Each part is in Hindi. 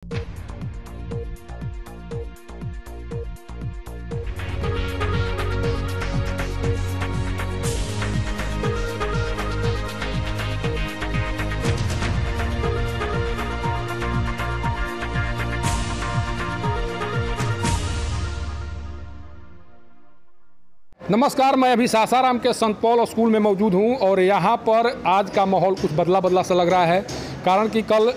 नमस्कार, मैं अभी सासाराम के संत पॉल स्कूल में मौजूद हूं और यहां पर आज का माहौल कुछ बदला सा लग रहा है। कारण कि कल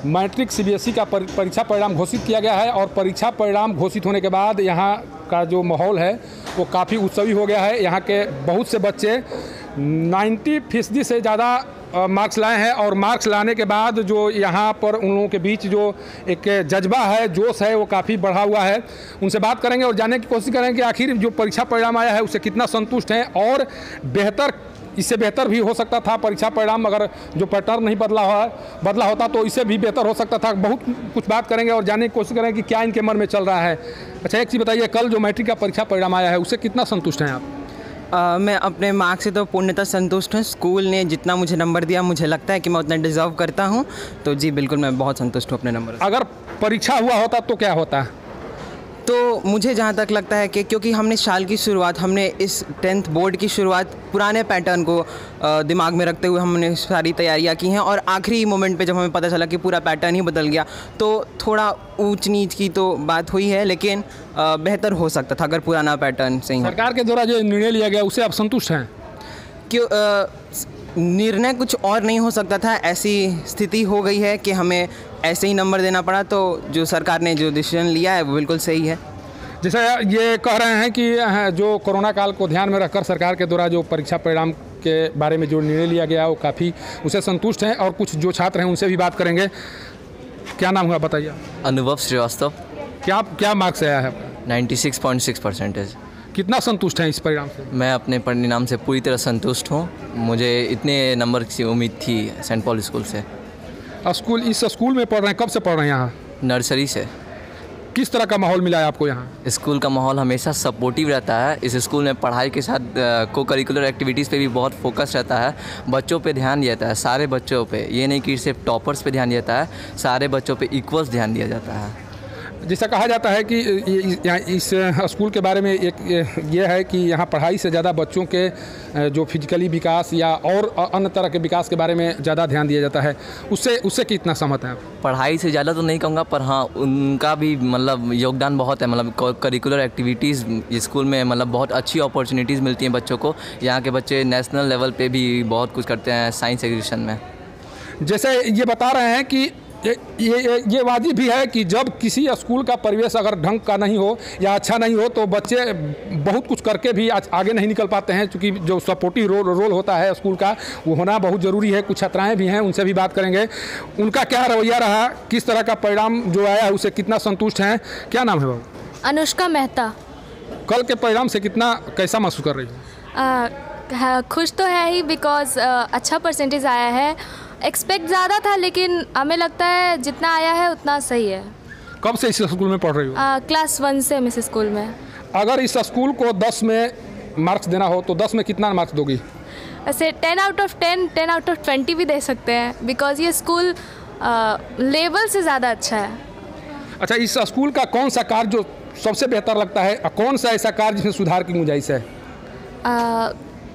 मैट्रिक सीबीएसई का परीक्षा परिणाम घोषित किया गया है और परीक्षा परिणाम घोषित होने के बाद यहां का जो माहौल है वो काफ़ी उत्सवी हो गया है। यहां के बहुत से बच्चे 90% से ज़्यादा मार्क्स लाए हैं और मार्क्स लाने के बाद जो यहाँ पर उन लोगों के बीच जो एक जज्बा है, जोश है, वो काफ़ी बढ़ा हुआ है। उनसे बात करेंगे और जानने की कोशिश करेंगे कि आखिर जो परीक्षा परिणाम आया है उससे कितना संतुष्ट हैं और बेहतर, इससे बेहतर भी हो सकता था परीक्षा परिणाम, अगर जो पैटर्न नहीं बदला होता तो इससे भी बेहतर हो सकता था। बहुत कुछ बात करेंगे और जानने की कोशिश करेंगे कि क्या इनके मन में चल रहा है। अच्छा, एक चीज़ बताइए, कल जो मैट्रिक का परीक्षा परिणाम आया है उससे कितना संतुष्ट हैं आप? मैं अपने मार्क्स से तो पूर्णतः संतुष्ट हूँ। स्कूल ने जितना मुझे नंबर दिया, मुझे लगता है कि मैं उतना डिज़र्व करता हूँ। तो जी बिल्कुल, मैं बहुत संतुष्ट हूँ अपने नंबर से। अगर परीक्षा हुआ होता तो क्या होता? तो मुझे जहाँ तक लगता है कि क्योंकि हमने साल की शुरुआत, हमने इस 10th बोर्ड की शुरुआत पुराने पैटर्न को दिमाग में रखते हुए हमने सारी तैयारियाँ की हैं और आखिरी मोमेंट पे जब हमें पता चला कि पूरा पैटर्न ही बदल गया तो थोड़ा ऊंच नीच की तो बात हुई है, लेकिन बेहतर हो सकता था अगर पुराना पैटर्न सही हो। सरकार के द्वारा जो निर्णय लिया गया उससे आप संतुष्ट हैं? क्यों निर्णय कुछ और नहीं हो सकता था, ऐसी स्थिति हो गई है कि हमें ऐसे ही नंबर देना पड़ा। तो जो सरकार ने जो डिसीजन लिया है वो बिल्कुल सही है। जैसे ये कह रहे हैं कि जो कोरोना काल को ध्यान में रखकर सरकार के द्वारा जो परीक्षा परिणाम के बारे में जो निर्णय लिया गया वो काफ़ी उससे संतुष्ट हैं और कुछ जो छात्र हैं उनसे भी बात करेंगे। क्या नाम हुआ बताइए? अनुभव श्रीवास्तव। क्या मार्क्स आया है? 96.6%। कितना संतुष्ट हैं इस परिणाम से? मैं अपने परिणाम से पूरी तरह संतुष्ट हूँ। मुझे इतने नंबर की उम्मीद थी सेंट पॉल स्कूल से। इस स्कूल में पढ़ रहे हैं, कब से पढ़ रहे हैं यहाँ? नर्सरी से। किस तरह का माहौल मिला है आपको यहाँ? स्कूल का माहौल हमेशा सपोर्टिव रहता है। इस स्कूल में पढ़ाई के साथ को करिकुलर एक्टिविटीज़ पे भी बहुत फोकस रहता है। बच्चों पे ध्यान दिया जाता है, सारे बच्चों पे, ये नहीं कि सिर्फ टॉपर्स पे ध्यान दिया जाता है, सारे बच्चों पे इक्वल्स ध्यान दिया जाता है। जैसा कहा जाता है कि इस स्कूल के बारे में एक ये है कि यहाँ पढ़ाई से ज़्यादा बच्चों के जो फिजिकली विकास या और अन्य तरह के विकास के बारे में ज़्यादा ध्यान दिया जाता है। उससे कितना सहमत हैं? पढ़ाई से ज़्यादा तो नहीं कहूँगा, पर हाँ उनका भी मतलब योगदान बहुत है। मतलब करिकुलर एक्टिविटीज़ स्कूल में मतलब बहुत अच्छी अपॉर्चुनिटीज़ मिलती हैं बच्चों को। यहाँ के बच्चे नेशनल लेवल पे भी बहुत कुछ करते हैं साइंस एग्जीबिशन में। जैसे ये बता रहे हैं कि ये वाजिब भी है कि जब किसी स्कूल का परिवेश अगर ढंग का नहीं हो या अच्छा नहीं हो तो बच्चे बहुत कुछ करके भी आगे नहीं निकल पाते हैं, क्योंकि जो सपोर्टिव रोल होता है स्कूल का वो होना बहुत ज़रूरी है। कुछ छात्राएं भी हैं, उनसे भी बात करेंगे। उनका क्या रवैया रहा, किस तरह का परिणाम जो आया है उससे कितना संतुष्ट हैं? क्या नाम है बाबू? अनुष्का मेहता। कल के परिणाम से कैसा महसूस कर रही है? खुश तो है ही, बिकॉज अच्छा परसेंटेज आया है। एक्सपेक्ट ज़्यादा था लेकिन हमें लगता है जितना आया है उतना सही है। कब से इस स्कूल में पढ़ रही हो? क्लास 1 से मिस स्कूल में। अगर इस स्कूल को 10 में मार्क्स देना हो तो 10 में कितना मार्क्स दोगी? ऐसे 10 आउट ऑफ 10, 10 आउट ऑफ 20 भी दे सकते हैं, बिकॉज ये स्कूल लेवल से ज़्यादा अच्छा है। अच्छा, इस स्कूल का कौन सा कार्य जो सबसे बेहतर लगता है, कौन सा ऐसा कार्य जिसमें सुधार की गुंजाइश है?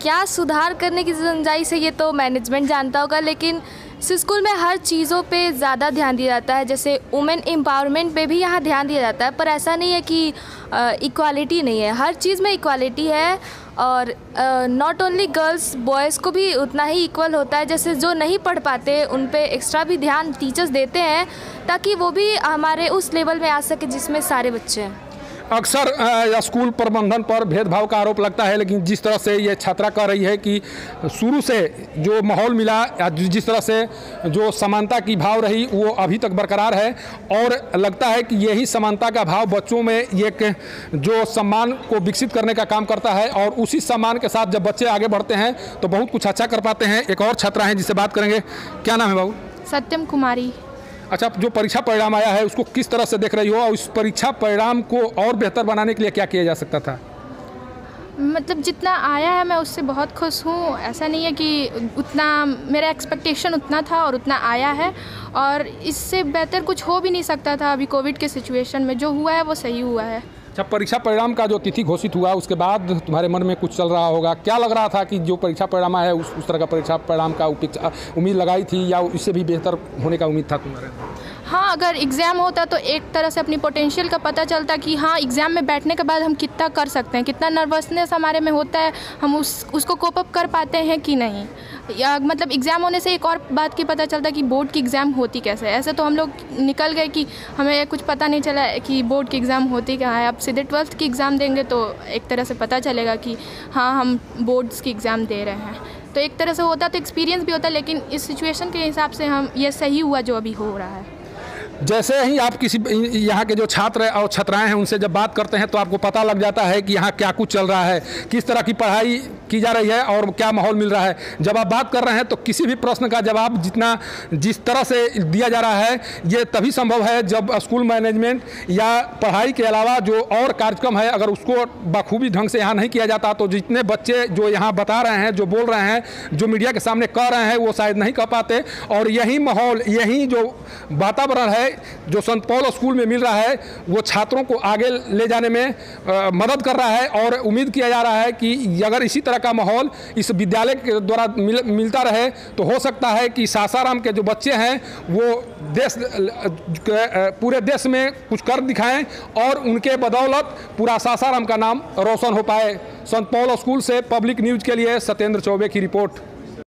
क्या सुधार करने की गुंजाइश है ये तो मैनेजमेंट जानता होगा, लेकिन इस स्कूल में हर चीज़ों पे ज़्यादा ध्यान दिया जाता है। जैसे वुमेन एम्पावरमेंट पे भी यहाँ ध्यान दिया जाता है, पर ऐसा नहीं है कि इक्वालिटी नहीं है, हर चीज़ में इक्वालिटी है। और नॉट ओनली गर्ल्स, बॉयज़ को भी उतना ही इक्वल होता है। जैसे जो नहीं पढ़ पाते उन पे एक्स्ट्रा भी ध्यान टीचर्स देते हैं ताकि वो भी हमारे उस लेवल में आ सके जिसमें सारे बच्चे हैं। अक्सर स्कूल प्रबंधन पर भेदभाव का आरोप लगता है, लेकिन जिस तरह से ये छात्रा कह रही है कि शुरू से जो माहौल मिला या जिस तरह से जो समानता की भाव रही वो अभी तक बरकरार है और लगता है कि यही समानता का भाव बच्चों में एक जो सम्मान को विकसित करने का काम करता है और उसी सम्मान के साथ जब बच्चे आगे बढ़ते हैं तो बहुत कुछ अच्छा कर पाते हैं। एक और छात्रा हैं जिससे बात करेंगे। क्या नाम है बाबू? सत्यम कुमारी। अच्छा, जो परीक्षा परिणाम आया है उसको किस तरह से देख रही हो और उस परीक्षा परिणाम को और बेहतर बनाने के लिए क्या किया जा सकता था? मतलब जितना आया है मैं उससे बहुत खुश हूँ। ऐसा नहीं है कि उतना मेरा एक्सपेक्टेशन उतना था और उतना आया है, और इससे बेहतर कुछ हो भी नहीं सकता था। अभी कोविड के सिचुएशन में जो हुआ है वो सही हुआ है। अच्छा, परीक्षा परिणाम का जो तिथि घोषित हुआ उसके बाद तुम्हारे मन में कुछ चल रहा होगा, क्या लग रहा था कि जो परीक्षा परिणाम है उस तरह का परीक्षा परिणाम का उम्मीद लगाई थी या इससे भी बेहतर होने का उम्मीद था तुम्हारे? हाँ, अगर एग्ज़ाम होता तो एक तरह से अपनी पोटेंशियल का पता चलता कि हाँ एग्ज़ाम में बैठने के बाद हम कितना कर सकते हैं, कितना नर्वसनेस हमारे में होता है, हम उसको कोप अप कर पाते हैं कि नहीं। या मतलब एग्ज़ाम होने से एक और बात की पता चलता कि बोर्ड की एग्ज़ाम होती कैसे है। ऐसे तो हम लोग निकल गए कि हमें कुछ पता नहीं चला कि बोर्ड की एग्ज़ाम होती कहाँ है। अब सीधे 12th की एग्ज़ाम देंगे तो एक तरह से पता चलेगा कि हाँ हम बोर्ड्स की एग्ज़ाम दे रहे हैं। तो एक तरह से होता तो एक्सपीरियंस भी होता, लेकिन इस सिचुएशन के हिसाब से हम ये सही हुआ जो अभी हो रहा है। जैसे ही आप किसी यहाँ के जो छात्र और छात्राएं हैं उनसे जब बात करते हैं तो आपको पता लग जाता है कि यहाँ क्या कुछ चल रहा है, किस तरह की पढ़ाई की जा रही है और क्या माहौल मिल रहा है। जब आप बात कर रहे हैं तो किसी भी प्रश्न का जवाब जिस तरह से दिया जा रहा है ये तभी संभव है जब स्कूल मैनेजमेंट या पढ़ाई के अलावा जो और कार्यक्रम है अगर उसको बखूबी ढंग से यहाँ नहीं किया जाता तो जितने बच्चे जो यहाँ बता रहे हैं, जो बोल रहे हैं, जो मीडिया के सामने कह रहे हैं वो शायद नहीं कह पाते। और यही माहौल, यही जो वातावरण है जो संत पौल स्कूल में मिल रहा है वो छात्रों को आगे ले जाने में मदद कर रहा है। और उम्मीद किया जा रहा है कि अगर इसी तरह का माहौल इस विद्यालय के द्वारा मिलता रहे तो हो सकता है कि सासाराम के जो बच्चे हैं वो पूरे देश में कुछ कर दिखाएं और उनके बदौलत पूरा सासाराम का नाम रोशन हो पाए। संत पौल स्कूल से पब्लिक न्यूज़ के लिए सत्येंद्र चौबे की रिपोर्ट।